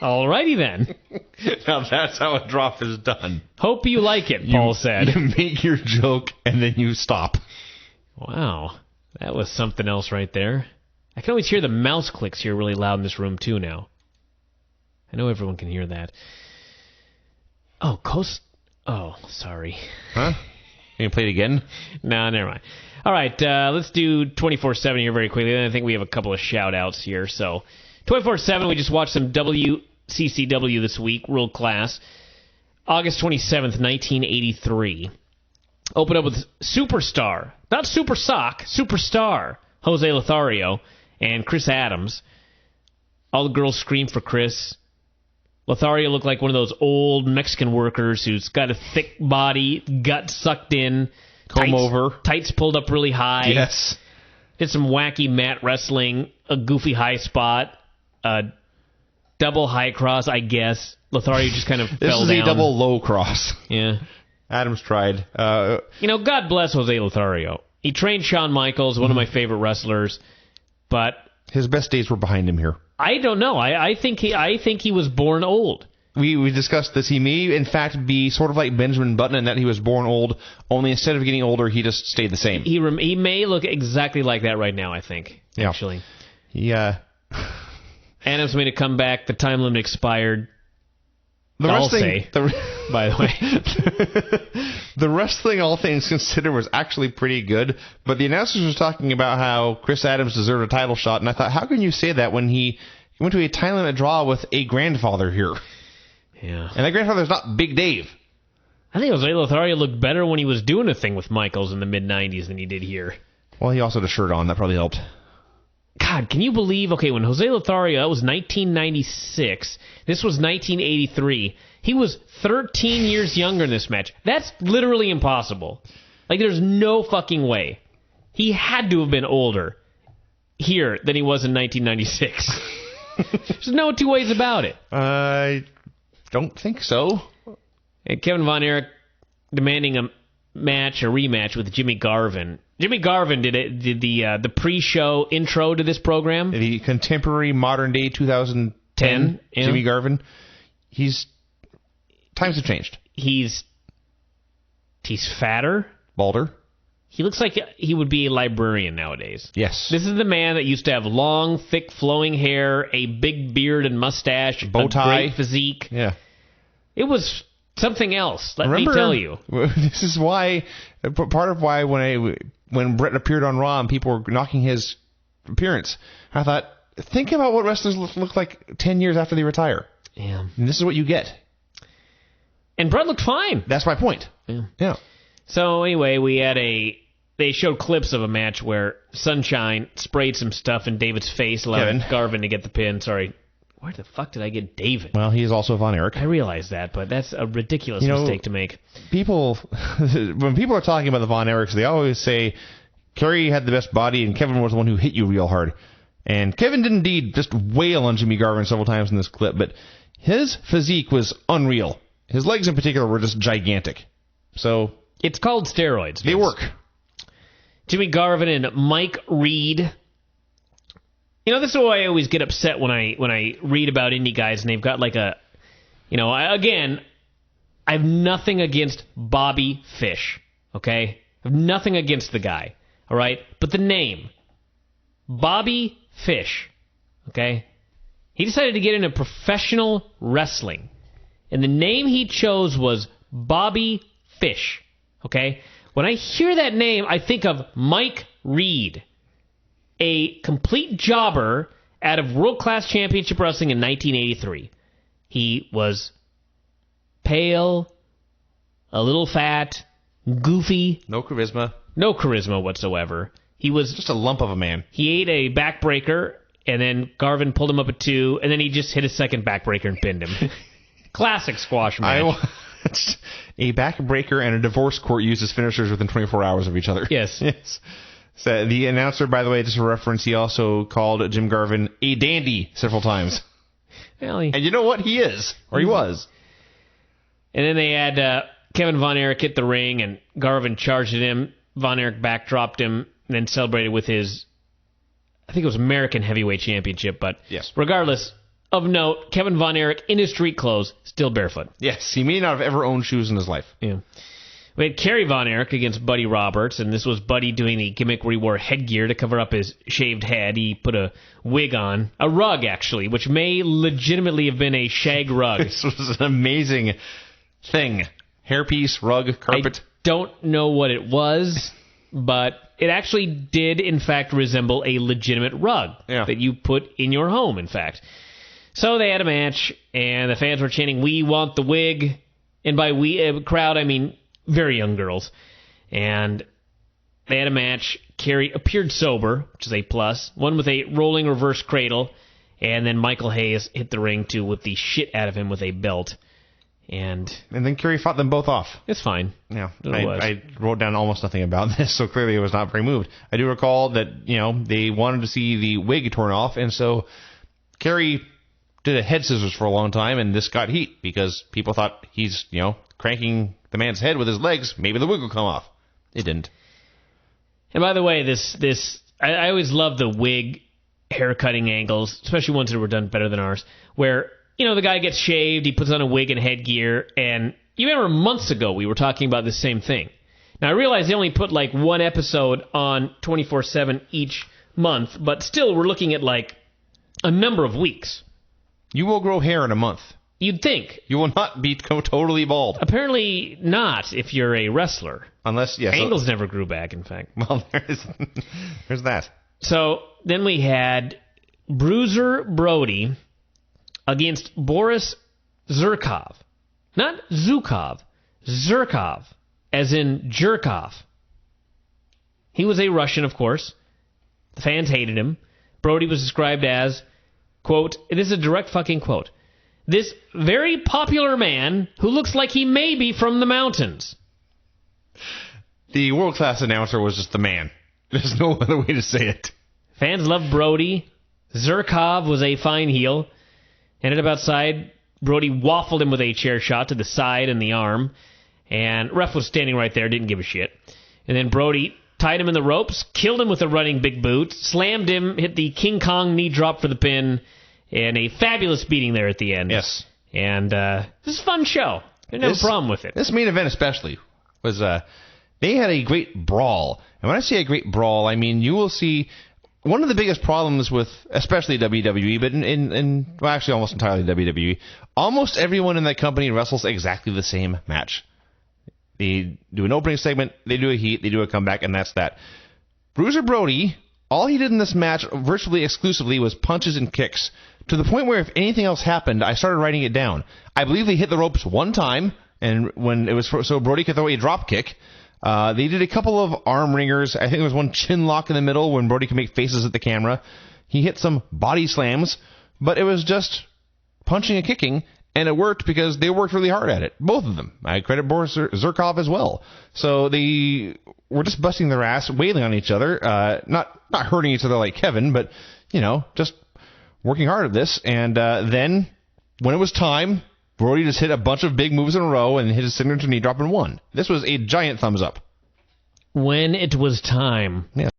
Alrighty then. Now that's how a drop is done. Hope you like it, Paul said. You make your joke and then you stop. Wow. That was something else right there. I can always hear the mouse clicks here really loud in this room, too, now. I know everyone can hear that. Oh, Oh, sorry. Huh? You gonna play it again? No, never mind. All right, let's do 24/7 here very quickly. Then I think we have a couple of shout-outs here. So, 24/7, we just watched some WCCW this week, World Class. August 27th, 1983. Open up with Superstar. Not Super Sock, Superstar. Jose Lothario and Chris Adams. All the girls scream for Chris. Lothario looked like one of those old Mexican workers who's got a thick body, gut sucked in, tights pulled up really high. Yes. Did some wacky mat wrestling, a goofy high spot, a double high cross, I guess. Lothario just kind of fell down. This is a double low cross. Yeah. Adams tried. God bless Jose Lothario. He trained Shawn Michaels, one of my favorite wrestlers, but his best days were behind him here. I don't know. I think he was born old. We discussed this. He may, in fact, be sort of like Benjamin Button in that he was born old, only instead of getting older, he just stayed the same. He may look exactly like that right now, I think, actually. Yeah. Adams made a comeback. The time limit expired. By the way. The wrestling, all things considered, was actually pretty good, but the announcers were talking about how Chris Adams deserved a title shot, and I thought, how can you say that when he went to a time limit draw with a grandfather here? Yeah. And that grandfather's not Big Dave. I think Jose Lothario looked better when he was doing a thing with Michaels in the mid-'90s than he did here. Well, he also had a shirt on. That probably helped. God, can you believe, when Jose Lothario, that was 1996, this was 1983, he was 13 years younger in this match. That's literally impossible. There's no fucking way. He had to have been older here than he was in 1996. There's no two ways about it. I don't think so. And Kevin Von Erich demanding a rematch with Jimmy Garvin. Jimmy Garvin did the pre-show intro to this program. The contemporary modern-day 2010 Jimmy Garvin. Times have changed. He's fatter. Balder. He looks like he would be a librarian nowadays. Yes. This is the man that used to have long, thick, flowing hair, a big beard and mustache, bow tie, a great physique. Yeah. It was something else, let me tell you. This is why, part of why when Brett appeared on Raw and people were knocking his appearance, I thought, think about what wrestlers look like 10 years after they retire. Yeah. And this is what you get. And Brett looked fine. That's my point. Yeah. So anyway, they showed clips of a match where Sunshine sprayed some stuff in David's face, allowing Garvin to get the pin. Sorry. Where the fuck did I get David? Well, he is also Von Erich. I realize that, but that's a ridiculous mistake to make. When people are talking about the Von Erichs, they always say Kerry had the best body and Kevin was the one who hit you real hard. And Kevin did indeed just wail on Jimmy Garvin several times in this clip, but his physique was unreal. His legs in particular were just gigantic. So it's called steroids. They work. Jimmy Garvin and Mike Reed. This is why I always get upset when I read about indie guys and they've got I have nothing against Bobby Fish, okay? I have nothing against the guy, all right? But the name, Bobby Fish, okay? He decided to get into professional wrestling, and the name he chose was Bobby Fish, okay? When I hear that name, I think of Mike Reed, a complete jobber out of World Class Championship Wrestling in 1983. He was pale, a little fat, goofy. No charisma. No charisma whatsoever. He was just a lump of a man. He ate a backbreaker, and then Garvin pulled him up at 2, and then he just hit a second backbreaker and pinned him. Classic squash match. A backbreaker and a divorce court used as finishers within 24 hours of each other. Yes. Yes. So the announcer, by the way, just a reference, he also called Jim Garvin a dandy several times. Well, and you know what? He is. Or he was. And then they had Kevin Von Erich hit the ring, and Garvin charged at him. Von Erich backdropped him, and then celebrated with his, I think it was American Heavyweight Championship, but yes. Regardless, of note, Kevin Von Erich in his street clothes, still barefoot. Yes, he may not have ever owned shoes in his life. Yeah. We had Kerry Von Erich against Buddy Roberts, and this was Buddy doing the gimmick where he wore headgear to cover up his shaved head. He put a wig on. A rug, actually, which may legitimately have been a shag rug. This was an amazing thing. Hairpiece, rug, carpet. I don't know what it was, but it actually did, in fact, resemble a legitimate rug that you put in your home, in fact. So they had a match, and the fans were chanting, "We want the wig." And by we, crowd, I mean very young girls. And they had a match. Kerry appeared sober, which is a plus. Won with a rolling reverse cradle. And then Michael Hayes hit the ring to whip the shit out of him with a belt. And then Kerry fought them both off. It's fine. Yeah, I wrote down almost nothing about this, so clearly I was not very moved. I do recall that, they wanted to see the wig torn off, and so Kerry did a head scissors for a long time, and this got heat because people thought he's, cranking the man's head with his legs. Maybe the wig will come off. It didn't. And by the way, I always love the wig haircutting angles, especially ones that were done better than ours, where the guy gets shaved, he puts on a wig and headgear, and you remember months ago we were talking about the same thing. Now, I realize they only put like one episode on 24/7 each month, but still we're looking at like a number of weeks. You will grow hair in a month. You'd think. You will not be totally bald. Apparently not if you're a wrestler. Unless, yes. Angles never grew back, in fact. Well, there's that. So then we had Bruiser Brody against Boris Zurkov. Not Zukov. Zurkov, as in Jerkov. He was a Russian, of course. The fans hated him. Brody was described as, quote, it is a direct fucking quote, this very popular man who looks like he may be from the mountains. The world-class announcer was just the man. There's no other way to say it. Fans loved Brody. Zurkov was a fine heel. Ended up outside. Brody waffled him with a chair shot to the side and the arm. And ref was standing right there, didn't give a shit. And then Brody tied him in the ropes, killed him with a running big boot, slammed him, hit the King Kong knee drop for the pin, and a fabulous beating there at the end. Yes. And this is a fun show. Didn't have a problem with it. This main event especially was, they had a great brawl. And when I say a great brawl, I mean you will see one of the biggest problems with, especially WWE, but well, actually almost entirely WWE, almost everyone in that company wrestles exactly the same match. They do an opening segment, they do a heat, they do a comeback, and that's that. Bruiser Brody, all he did in this match virtually exclusively was punches and kicks, to the point where if anything else happened, I started writing it down. I believe they hit the ropes one time, and when it was so Brody could throw a drop kick. They did a couple of arm ringers. I think there was one chin lock in the middle when Brody could make faces at the camera. He hit some body slams, but it was just punching and kicking, and it worked because they worked really hard at it. Both of them. I credit Boris Zurkov as well. So they were just busting their ass, wailing on each other, not hurting each other like Kevin, but, just working hard at this. And then, when it was time, Brody just hit a bunch of big moves in a row and hit his signature knee drop and won. This was a giant thumbs up. When it was time. Yes.